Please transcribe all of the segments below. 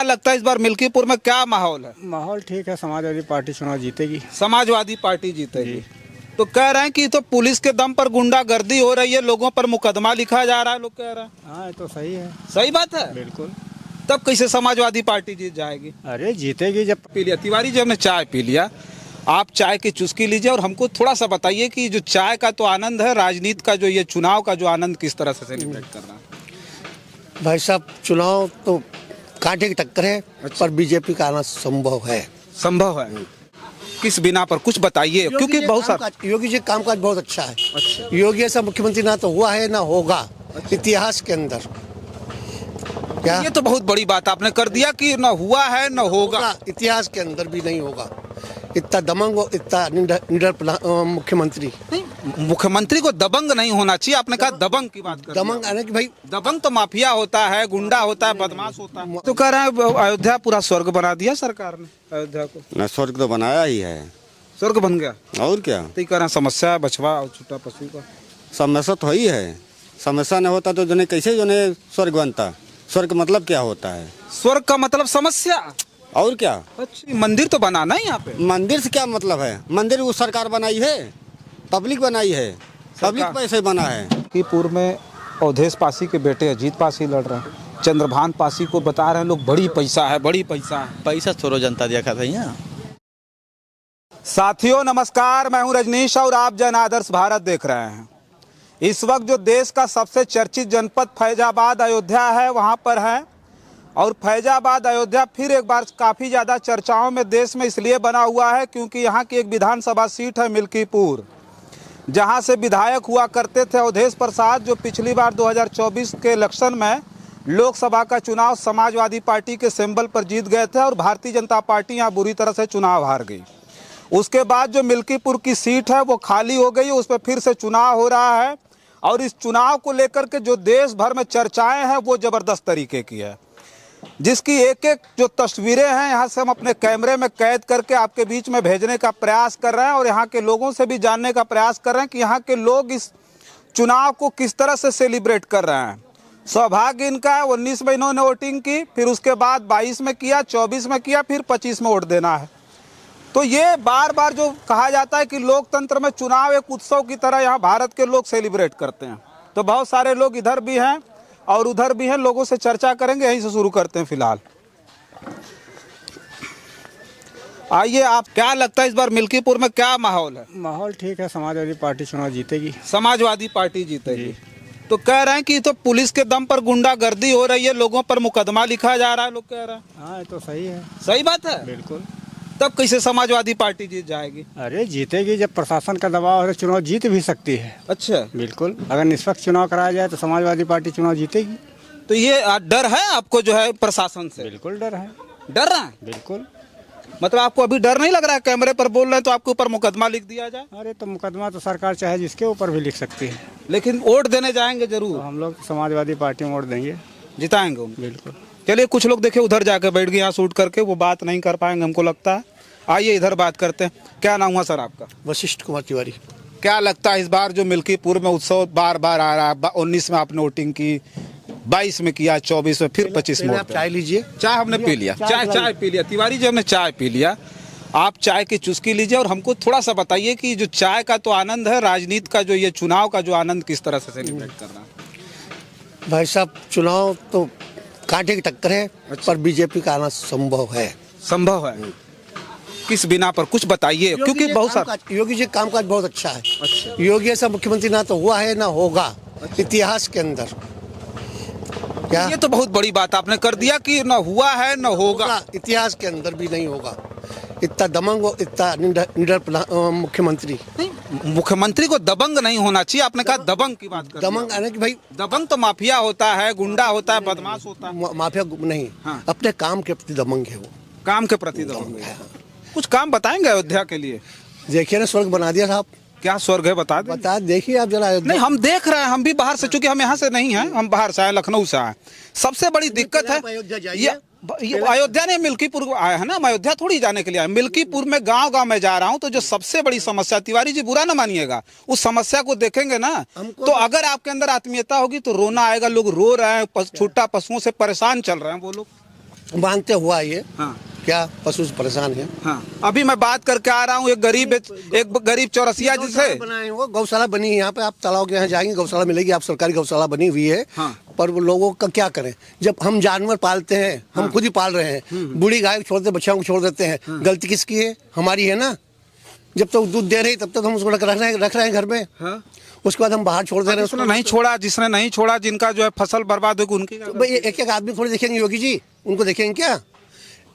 क्या लगता है इस बार मिल्कीपुर में क्या माहौल है? माहौल ठीक है, समाजवादी पार्टी चुनाव जीतेगी। समाजवादी पार्टी जीतेगी। तो कह रहे हैं कि तो पुलिस के दम पर गुंडागर्दी हो रही है, लोगों पर मुकदमा लिखा जा रहा है, लोग कह रहे हैं। हाँ, ये तो सही है। सही बात है। बिल्कुल। तब कैसे समाजवादी पार्टी जीत जाएगी? अरे जीतेगी जब पी लिया तिवारी जी, हमने चाय पी लिया। आप चाय की चुस्की लीजिए और हमको थोड़ा सा बताइए कि जो चाय का तो आनंद है, राजनीति का जो ये चुनाव का जो आनंद किस तरह से सेलिब्रेट कर रहा है? भाई साहब, चुनाव तो कांटे की टक्कर है। अच्छा। पर बीजेपी का आना संभव है। संभव है किस बिना पर कुछ बताइए, क्योंकि बहुत सारा योगी जी कामकाज बहुत अच्छा है। अच्छा। योगी ऐसा मुख्यमंत्री ना तो हुआ है ना होगा इतिहास के अंदर। क्या ये तो बहुत बड़ी बात आपने कर दिया कि न हुआ है न होगा। इतिहास के अंदर भी नहीं होगा। इतना दमंग और इतना निडर मुख्यमंत्री। मुख्यमंत्री को दबंग नहीं होना चाहिए। आपने कहा दबंग की बात कर दमंग आने की भाई, दबंग तो माफिया होता है, गुंडा होता है, बदमाश होता है। तो कह रहे हैं अयोध्या पूरा स्वर्ग बना दिया सरकार ने अयोध्या को। न स्वर्ग तो बनाया ही है। स्वर्ग बन गया और क्या? तो कह रहे हैं समस्या है बछवा और छोटा पशु का। समस्या तो ही है। समस्या नहीं होता तो जो कैसे जो स्वर्ग बनता? स्वर्ग मतलब क्या होता है? स्वर्ग का मतलब समस्या। और क्या? अच्छा, मंदिर तो बनाना है यहाँ पे। मंदिर से क्या मतलब है? मंदिर वो सरकार बनाई है, पब्लिक बनाई है, पब्लिक पैसे बना है। मिल्कीपुर में अवधेश पासी के बेटे अजीत पासी लड़ रहे हैं। चंद्रभान पासी को बता रहे हैं लोग बड़ी पैसा है, बड़ी पैसा है। पैसा छोड़ो, जनता दिया खाता है यहाँ। साथियों नमस्कार, मैं हूं रजनीश और आप जन आदर्श भारत देख रहे हैं। इस वक्त जो देश का सबसे चर्चित जनपद फैजाबाद अयोध्या है वहां पर है, और फैजाबाद अयोध्या फिर एक बार काफ़ी ज़्यादा चर्चाओं में देश में इसलिए बना हुआ है क्योंकि यहाँ की एक विधानसभा सीट है मिल्कीपुर, जहाँ से विधायक हुआ करते थे अवधेश प्रसाद, जो पिछली बार 2024 के इलेक्शन में लोकसभा का चुनाव समाजवादी पार्टी के सिंबल पर जीत गए थे और भारतीय जनता पार्टी यहाँ बुरी तरह से चुनाव हार गई। उसके बाद जो मिल्कीपुर की सीट है वो खाली हो गई, उस पर फिर से चुनाव हो रहा है और इस चुनाव को लेकर के जो देश भर में चर्चाएं हैं वो ज़बरदस्त तरीके की है, जिसकी एक एक जो तस्वीरें हैं यहाँ से हम अपने कैमरे में कैद करके आपके बीच में भेजने का प्रयास कर रहे हैं और यहाँ के लोगों से भी जानने का प्रयास कर रहे हैं कि यहाँ के लोग इस चुनाव को किस तरह से सेलिब्रेट कर रहे हैं। सौभाग्य इनका है, 19 में इन्होंने वोटिंग की, फिर उसके बाद 22 में किया, 24 में किया, फिर 25 में वोट देना है। तो ये बार बार जो कहा जाता है कि लोकतंत्र में चुनाव एक उत्सव की तरह यहाँ भारत के लोग सेलिब्रेट करते हैं। तो बहुत सारे लोग इधर भी हैं और उधर भी हैं, लोगों से चर्चा करेंगे। यहीं से शुरू करते हैं फिलहाल। आइए, आप क्या लगता है इस बार मिल्कीपुर में क्या माहौल है? माहौल ठीक है, समाजवादी पार्टी चुनाव जीतेगी। समाजवादी पार्टी जीतेगी। तो कह रहे हैं कि तो पुलिस के दम पर गुंडागर्दी हो रही है, लोगों पर मुकदमा लिखा जा रहा है, लोग कह रहे हैं। हाँ, ये तो सही है। सही बात है। बिल्कुल। तब कैसे समाजवादी पार्टी जीत जाएगी? अरे जीतेगी जब प्रशासन का दबाव है, चुनाव जीत भी सकती है। अच्छा, बिल्कुल। अगर निष्पक्ष चुनाव कराया जाए तो समाजवादी पार्टी चुनाव जीतेगी। तो ये डर है आपको जो है प्रशासन से? बिल्कुल डर है। डर रहा है? बिल्कुल। मतलब आपको अभी डर नहीं लग रहा है? कैमरे पर बोल रहे हैं तो आपके ऊपर मुकदमा लिख दिया जाए? अरे तो मुकदमा तो सरकार चाहे जिसके ऊपर भी लिख सकती है। लेकिन वोट देने जाएंगे तो जरूर? हम लोग समाजवादी पार्टी में वोट देंगे, जिताएंगे उनको। बिल्कुल। चलिए, कुछ लोग देखे उधर जाके बैठ गए यहाँ शूट करके, वो बात नहीं कर पाएंगे हमको लगता है। आइए इधर बात करते हैं। क्या नाम हुआ सर आपका? वशिष्ठ कुमार तिवारी। क्या लगता है इस बार जो मिल्कीपुर में उत्सव बार बार आ रहा है? 19 में आपने वोटिंग की, 22 में किया, 24 में, फिर 25 में। आप चाय लीजिए। चाय हमने पी लिया। चाय पी लिया तिवारी जी, हमने चाय पी लिया। आप चाय की चुस्की लीजिए और हमको थोड़ा सा बताइए कि जो चाय का तो आनंद है, राजनीति का जो ये चुनाव का जो आनंद किस तरह से सेलिब्रेट कर रहा है? भाई साहब, चुनाव तो कांटे की टक्कर है। अच्छा। पर बीजेपी का आना संभव है। संभव है किस बिना पर कुछ बताइए, क्योंकि बहुत सारा योगी जी कामकाज बहुत अच्छा है। अच्छा। योगी ऐसा मुख्यमंत्री ना तो हुआ है ना होगा इतिहास के अंदर। क्या ये तो बहुत बड़ी बात आपने कर दिया कि न हुआ है न होगा इतिहास के अंदर भी नहीं होगा। इतना दमंग और इतना निडर मुख्यमंत्री। मुख्यमंत्री को दबंग नहीं होना चाहिए। आपने कहा दबंग की बात कर दमंग आने की भाई, दबंग तो माफिया होता है, गुंडा होता है, बदमाश होता है। माफिया नहीं। हाँ। अपने काम के प्रति दमंग है वो। काम के प्रति दबंग है। कुछ काम बताएंगे अयोध्या के लिए? देखिए ना, स्वर्ग बना दिया साहब। क्या स्वर्ग है बता दें? बता देखिए आप जरा। नहीं, हम देख रहे हैं, हम भी बाहर से, चूंकि हम यहाँ से नहीं हैं, हम बाहर से आए, लखनऊ से आए। सबसे बड़ी दिक्कत है ये अयोध्या ने मिल्कीपुर आया है ना, हम अयोध्या थोड़ी जाने के लिए आए। मिल्कीपुर में गांव गांव में जा रहा हूं, तो जो सबसे बड़ी समस्या, तिवारी जी बुरा ना मानिएगा, उस समस्या को देखेंगे ना तो अगर आपके अंदर आत्मीयता होगी तो रोना आएगा। लोग रो रहे हैं, छोटा पशुओं से परेशान चल रहे हैं वो लोग। मानते हुआ ये हाँ क्या पशु परेशान है। हाँ। अभी मैं बात करके आ रहा हूँ एक गरीब चौरसिया जिसे बनाए वो गौशाला बनी है यहाँ पे, आप तालाब के यहाँ जाएंगे गौशाला मिलेगी, आप सरकारी गौशाला बनी हुई है। हाँ। पर वो लोगों का क्या करें, जब हम जानवर पालते हैं, हम खुद ही पाल रहे हैं, बूढ़ी गाय को छोड़ देते, बच्चों को छोड़ देते हैं, गलती किसकी है? हमारी है ना। जब तक दूध दे रही तब तक हम उसको रख रहे हैं घर में। हाँ। उसके बाद हम बाहर छोड़ दे रहे हैं जिसने नहीं छोड़ा, जिसने नहीं छोड़ा, जिनका जो है फसल बर्बाद होगी उनकी भाई एक एक आदमी थोड़ी देखेंगे योगी जी, उनको देखेंगे क्या?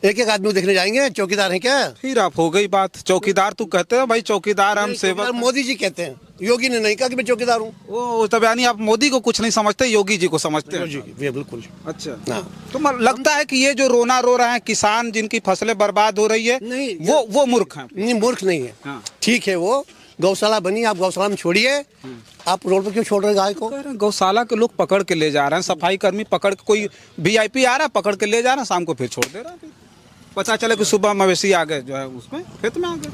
एक एक आदमी को देखने जाएंगे? चौकीदार है क्या? फिर आप हो गई बात, चौकीदार तू कहते हो भाई, चौकीदार हम सेवक। मोदी जी कहते हैं, योगी ने नहीं कहा कि मैं चौकीदार हूँ। वो तब यानी आप मोदी को कुछ नहीं समझते, योगी जी को समझते हैं। जी बिल्कुल। अच्छा। हाँ। तो लगता है कि ये जो रोना रो रहे हैं किसान जिनकी फसलें बर्बाद हो रही है, नहीं, वो मूर्ख हैं। नहीं मूर्ख नहीं है। हाँ। ठीक है, वो गौशाला बनी, आप गौशाला में छोड़िए। आप रोड पर क्यों छोड़ रहे गाय को? गौशाला के लोग पकड़ के ले जा रहे हैं, सफाई कर्मी पकड़ के, कोई वीआईपी आ रहा है पकड़ के ले जा रहा है, शाम को फिर छोड़ दे रहा है। पता चले कि सुबह मवेशी आ गए जो है उसमें खेत में आ गए।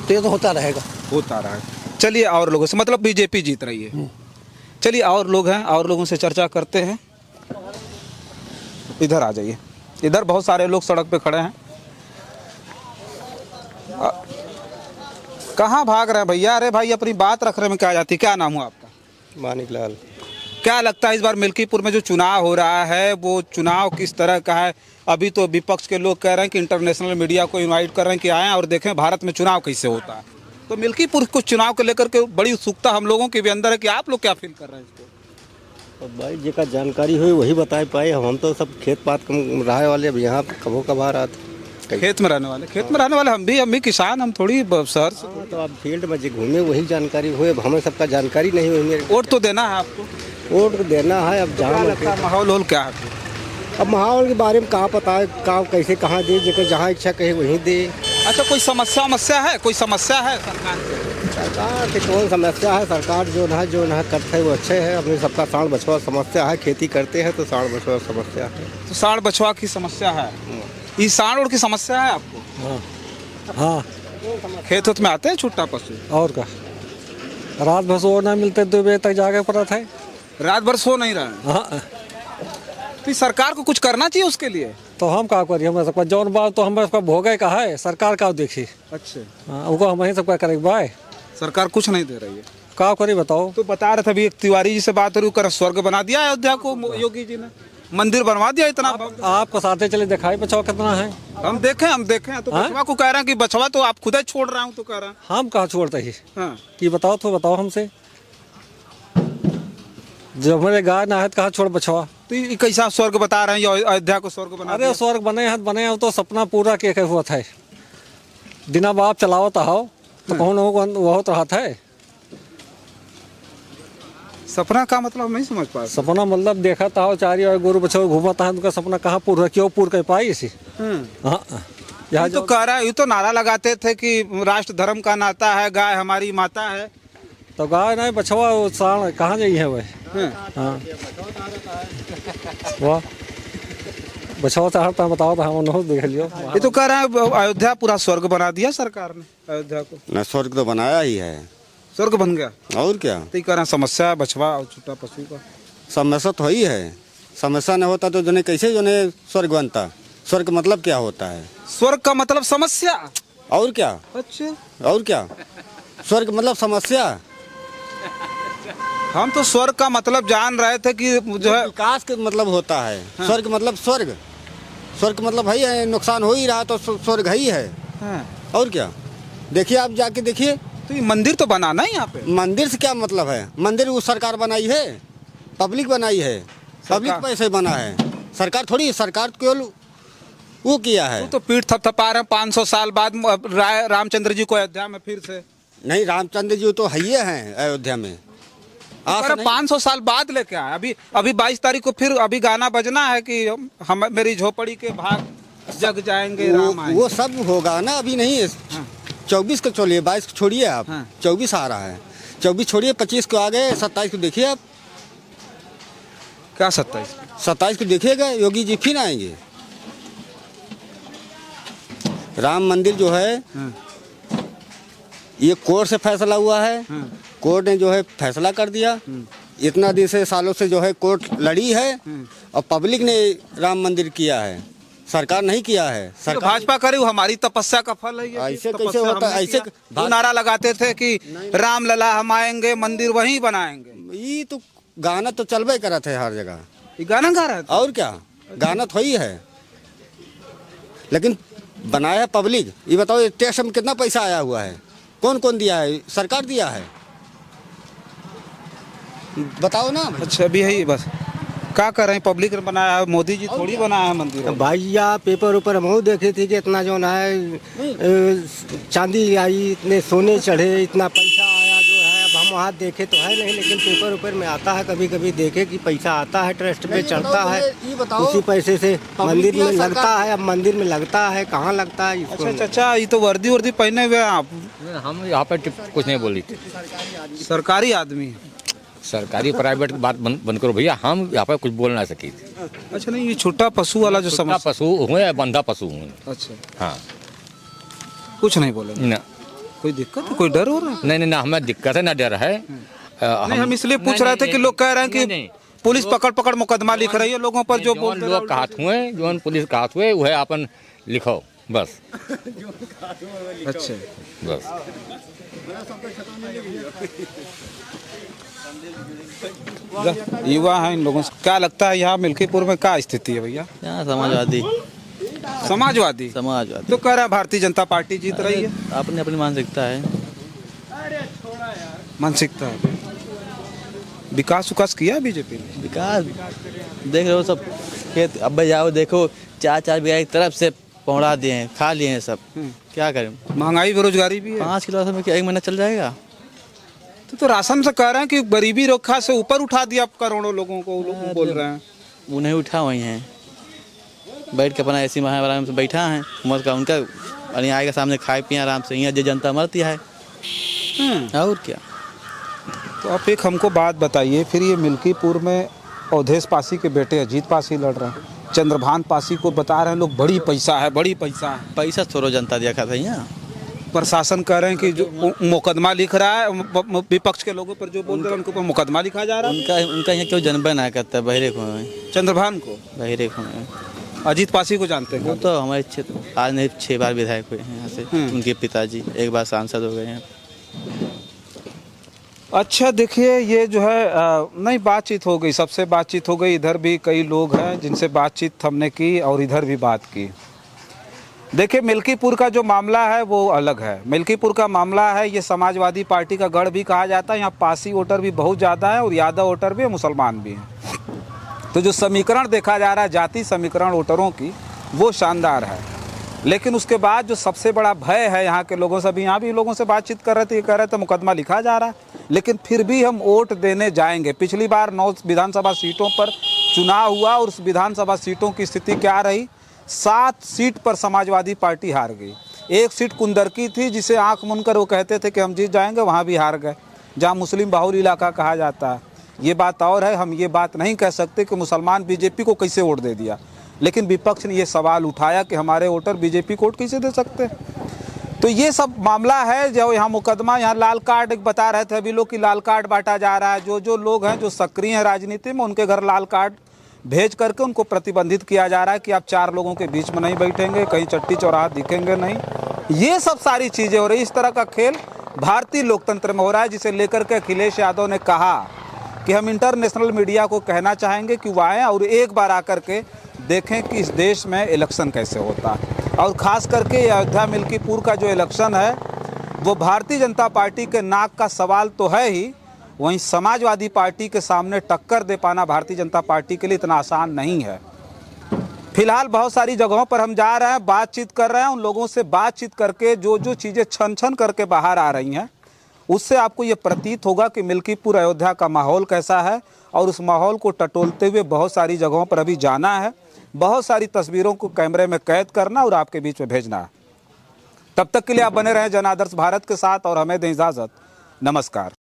तो ये तो होता रहेगा, होता रहा है। चलिए और लोगों से, मतलब बीजेपी जीत रही है। चलिए और लोग हैं, और लोगों से चर्चा करते हैं। इधर आ जाइए, इधर बहुत सारे लोग सड़क पे खड़े हैं। कहाँ भाग रहे हैं भैया? अरे भाई अपनी बात रख रहे में क्या जाती। क्या नाम हुआ आपका? मानिक लाल। क्या लगता है इस बार मिल्कीपुर में जो चुनाव हो रहा है वो चुनाव किस तरह का है? अभी तो विपक्ष के लोग कह रहे हैं कि इंटरनेशनल मीडिया को इनवाइट कर रहे हैं कि आएँ और देखें भारत में चुनाव कैसे होता है। तो मिल्कीपुर कुछ चुनाव को लेकर के बड़ी उत्सुकता हम लोगों के भी अंदर है कि आप लोग क्या फील कर रहे हैं इसको? तो भाई जी का जानकारी हुई वही बता पाए, हम तो सब खेत पात कम रहे वाले, अब यहाँ कभो कभार आते खेत में रहने वाले हम भी किसान, हम थोड़ी शहर से। तो आप फील्ड में जो घूमे वही जानकारी हुई, अब हमें सबका जानकारी नहीं हुई। मेरे वोट तो देना है आपको? वोट तो देना है, अब जहाँ माहौल क्या है? अब माहौल के बारे में कहाँ पता है, कहाँ कैसे कहाँ दे, जगह जहाँ इच्छा कहे वहीं दे। अच्छा, कोई समस्या है? कोई समस्या है सरकार से? सरकार की कौन समस्या है? सरकार जो ना करते है वो अच्छे है। अपने सबका साढ़ बछवा समस्या है, खेती करते हैं तो साढ़ बछवा समस्या है। तो साढ़ बछवा की समस्या है, ये साढ़ उड़ की समस्या है आपको? हाँ। खेत में आते हैं छुट्टा पशु? और का रात भर सो ना मिलते, 2 बजे तक जाके पड़ा था। रात भर सो नहीं रहा? हाँ। तो सरकार को कुछ करना चाहिए उसके लिए। तो हम क्या करिए, हम सबका जौन बात तो हम सबका भोगे का है, सरकार का देखी। अच्छा। हाँ, उनको हम ही सबका करेंगे भाई। सरकार कुछ नहीं दे रही है, क्या करिए बताओ? तो बता रहे थे अभी एक तिवारी जी से बात हो रही, कर स्वर्ग बना दिया अयोध्या को योगी जी ने, मंदिर बनवा दिया इतना। आपको साथे चले दिखाई बचाओ कितना है। हम देखें तो बछवा को कह रहे हैं कि बछवा तो आप खुद ही छोड़ रहा हूँ, तो कह रहा है हम कहाँ छोड़ते ही। हाँ। कि बताओ तो बताओ हमसे, जब हमारे गाय ना है तो कहाँ छोड़ बछवा? तो ये कैसा स्वर्ग बता रहे हैं, अयोध्या को स्वर्ग बना अरे स्वर्ग बने हैं तो सपना पूरा के हुआ था। दिना बाप चलावत हो तो कौन वो होता रहा था। सपना का मतलब नहीं समझ पा। सपना मतलब देखा था चारी और गोरु बछवा घूमता है, उनका सपना कहाँ पूरा क्यों पूरा कर पाई इसी। हाँ, यहाँ तो कह रहा है, ये तो नारा लगाते थे कि राष्ट्र धर्म का नाता है, गाय हमारी माता है। तो गाय नहीं बछवा साण कहाँ जाइए है वह। हाँ वाह, बछवा चाहता बताओ तो हम नहीं देख लियो। ये तो कह रहा है अयोध्या पूरा स्वर्ग बना दिया सरकार ने अयोध्या को। न स्वर्ग तो बनाया ही है, स्वर्ग बन गया। और क्या? तो ये कह रहा है समस्या है बछवा और छोटा पशु का। समस्या तो ही है, समस्या न होता तो जोने कैसे जोने स्वर्ग बनता? स्वर्ग मतलब क्या होता है? स्वर्ग का मतलब समस्या। और क्या? अच्छा, और क्या? स्वर्ग मतलब समस्या। हम तो स्वर्ग का मतलब जान रहे थे कि जो है विकास का मतलब होता है। हाँ। स्वर्ग मतलब स्वर्ग मतलब है, नुकसान हो ही रहा तो स्वर्ग ही है। हाँ। और क्या? देखिए आप जाके देखिए, तो ये मंदिर तो बनाना है यहाँ पे। मंदिर से क्या मतलब है? मंदिर वो सरकार बनाई है, पब्लिक बनाई है, पब्लिक पैसे बना है। सरकार थोड़ी, सरकार केवल वो किया है। तो पीठ थपथपा रहे हैं 500 साल बाद रामचंद्र जी को अयोध्या में फिर से। नहीं, रामचंद्र जी तो है हैं अयोध्या में। 500 साल बाद लेके आए। अभी 22 तारीख को फिर अभी गाना बजना है कि हम मेरी झोपड़ी के भाग जग जाएंगे, राम आएंगे। वो सब होगा ना, अभी नहीं है। हाँ। 24 को छोड़िए, 22 को छोड़िए आप। हाँ। 24 आ रहा है, 24 छोड़िए, 25 को आ गए, 27 को देखिए आप। क्या 27? 27 को देखिएगा, योगी जी फिर आएंगे। राम मंदिर जो है, हाँ। ये कोर्ट से फैसला हुआ है। हाँ। कोर्ट ने जो है फैसला कर दिया, इतना दिन से सालों से जो है कोर्ट लड़ी है और पब्लिक ने राम मंदिर किया है, सरकार नहीं किया है। तो सरकार भाजपा करे वो हमारी तपस्या का फल है ये। ऐसे तपस्या कैसे होता है? हमने ऐसे किया। वो नारा लगाते थे कि राम लला हम आएंगे, मंदिर वहीं बनाएंगे। ये तो गाना तो चलबे करा थे हर जगह, ये गाना गा रहा था। और क्या गाना तो ही है, लेकिन बनाया पब्लिक। ये बताओ टैक्स में कितना पैसा आया हुआ है, कौन कौन दिया है? सरकार दिया है, बताओ ना। अच्छा अभी यही बस क्या कर रहे हैं? पब्लिक ने बनाया है, मोदी जी थोड़ी बनाया है मंदिर। भैया पेपर ऊपर हम देखे थे कि इतना जो है चांदी आई, इतने सोने चढ़े, इतना पैसा आया जो है। अब हम वहाँ देखे तो है नहीं, लेकिन पेपर ऊपर में आता है, कभी कभी देखे कि पैसा आता है, ट्रस्ट पे चढ़ता है, उसी पैसे से मंदिर में लगता है। अब मंदिर में लगता है, कहाँ लगता है इसको? अच्छा चाचा, ये तो वर्दी वर्दी पहने हुए हैं आप, हम यहाँ पे कुछ नहीं बोली थी। सरकारी आदमी है। सरकारी प्राइवेट बात बंद करो भैया, हम यहाँ पे कुछ बोल ना सकी थी। अच्छा नहीं, ये छोटा पशु वाला जो छोटा समस्या। पशु हुए या बंधा पशु हुए। अच्छा हाँ कुछ नहीं बोले? ना, कोई दिक्कत है? कोई डर हो रहा है? नहीं नहीं ना, हमें दिक्कत है ना डर है। नहीं हम इसलिए पूछ रहे थे कि लोग कह रहे हैं कि पुलिस पकड़ पकड़ मुकदमा लिख रही है लोगों पर, जो बोलते लोग का हाथ हुए, जो पुलिस का हाथ हुए वह अपन लिखो बस। अच्छा बस युवा है, इन लोगों से क्या लगता है यहाँ मिल्कीपुर में क्या स्थिति है भैया? यहाँ समाजवादी समाजवादी तो कह रहा है भारतीय जनता पार्टी जीत रही है। अपनी अपनी मानसिकता है। मानसिकता है। विकास उकास किया बीजेपी ने? विकास देख रहे हो सब खेत, अब जाओ देखो 4-4 बीघा एक तरफ से पहुँचा दिए हैं, खा लिए हैं सब। क्या करें? महंगाई बेरोजगारी भी है। 5 किलो राशन में क्या 1 महीना चल जाएगा? तो राशन से कह रहे हैं कि गरीबी रेखा से ऊपर उठा दिया करोड़ों लोगों को, लोग बोल रहे हैं। वो नहीं उठा वही हैं, बैठ के अपना ऐसी आराम से बैठा है, उम्र का उनका अन्याय के सामने खाए पिए आराम से। यहाँ जो जनता मरती है और क्या। तो आप एक हमको बात बताइए, फिर ये मिल्कीपुर में अवधेश पासी के बेटे अजीत पासी लड़ रहे हैं, चंद्रभान पासी को बता रहे हैं लोग बड़ी पैसा है, बड़ी पैसा है। पैसा छोड़ो, जनता दिया खाता है यहाँ। प्रशासन कह रहे हैं कि जो मुकदमा लिख रहा है, विपक्ष के लोगों पर जो बोल रहे हैं उनके ऊपर मुकदमा लिखा जा रहा है। उनका यहाँ क्यों जन्म ना करता है? बहरे को चंद्रभान को, बहरे को अजीत पासी को जानते हैं? वो तो हमारे क्षेत्र आज नहीं 6 बार विधायक हुए हैं यहाँ से। उनके पिताजी 1 बार सांसद हो गए हैं। अच्छा देखिए, ये जो है नहीं बातचीत हो गई, सबसे बातचीत हो गई। इधर भी कई लोग हैं जिनसे बातचीत हमने की और इधर भी बात की। देखिए मिल्कीपुर का जो मामला है वो अलग है। मिल्कीपुर का मामला है, ये समाजवादी पार्टी का गढ़ भी कहा जाता है। यहाँ पासी वोटर भी बहुत ज़्यादा है और यादव वोटर भी है, मुसलमान भी हैं। तो जो समीकरण देखा जा रहा है जाति समीकरण वोटरों की, वो शानदार है। लेकिन उसके बाद जो सबसे बड़ा भय है यहाँ के लोगों से, अभी यहाँ भी लोगों से बातचीत कर रहे थे, ये कह रहे थे मुकदमा लिखा जा रहा है लेकिन फिर भी हम वोट देने जाएंगे। पिछली बार 9 विधानसभा सीटों पर चुनाव हुआ और उस विधानसभा सीटों की स्थिति क्या रही? 7 सीट पर समाजवादी पार्टी हार गई। 1 सीट कुंदरकी थी जिसे आंख मूंदकर वो कहते थे कि हम जीत जाएंगे, वहाँ भी हार गए, जहाँ मुस्लिम बाहुल इलाका कहा जाता है। ये बात और है, हम ये बात नहीं कह सकते कि मुसलमान बीजेपी को कैसे वोट दे दिया, लेकिन विपक्ष ने ये सवाल उठाया कि हमारे वोटर बीजेपी को वोट कैसे दे सकते हैं। तो ये सब मामला है जो यहाँ मुकदमा, यहाँ लाल कार्ड बता रहे थे अभी लोग कि लाल कार्ड बांटा जा रहा है। जो लोग हैं जो सक्रिय हैं राजनीति में, उनके घर लाल कार्ड भेज करके उनको प्रतिबंधित किया जा रहा है कि आप 4 लोगों के बीच में नहीं बैठेंगे, कहीं चट्टी चौराहा दिखेंगे नहीं। ये सब सारी चीज़ें हो रही। इस तरह का खेल भारतीय लोकतंत्र में हो रहा है, जिसे लेकर के अखिलेश यादव ने कहा कि हम इंटरनेशनल मीडिया को कहना चाहेंगे कि वो आएँ और एक बार आकर के देखें कि इस देश में इलेक्शन कैसे होता है। और ख़ास करके अयोध्या मिल्कीपुर का जो इलेक्शन है वो भारतीय जनता पार्टी के नाक का सवाल तो है ही, वहीं समाजवादी पार्टी के सामने टक्कर दे पाना भारतीय जनता पार्टी के लिए इतना आसान नहीं है। फिलहाल बहुत सारी जगहों पर हम जा रहे हैं, बातचीत कर रहे हैं, उन लोगों से बातचीत करके जो चीज़ें छन छन करके बाहर आ रही हैं उससे आपको ये प्रतीत होगा कि मिल्कीपुर अयोध्या का माहौल कैसा है। और उस माहौल को टटोलते हुए बहुत सारी जगहों पर अभी जाना है, बहुत सारी तस्वीरों को कैमरे में कैद करना और आपके बीच में भेजना है। तब तक के लिए आप बने रहें जन आदर्श भारत के साथ और हमें दें इजाज़त। नमस्कार।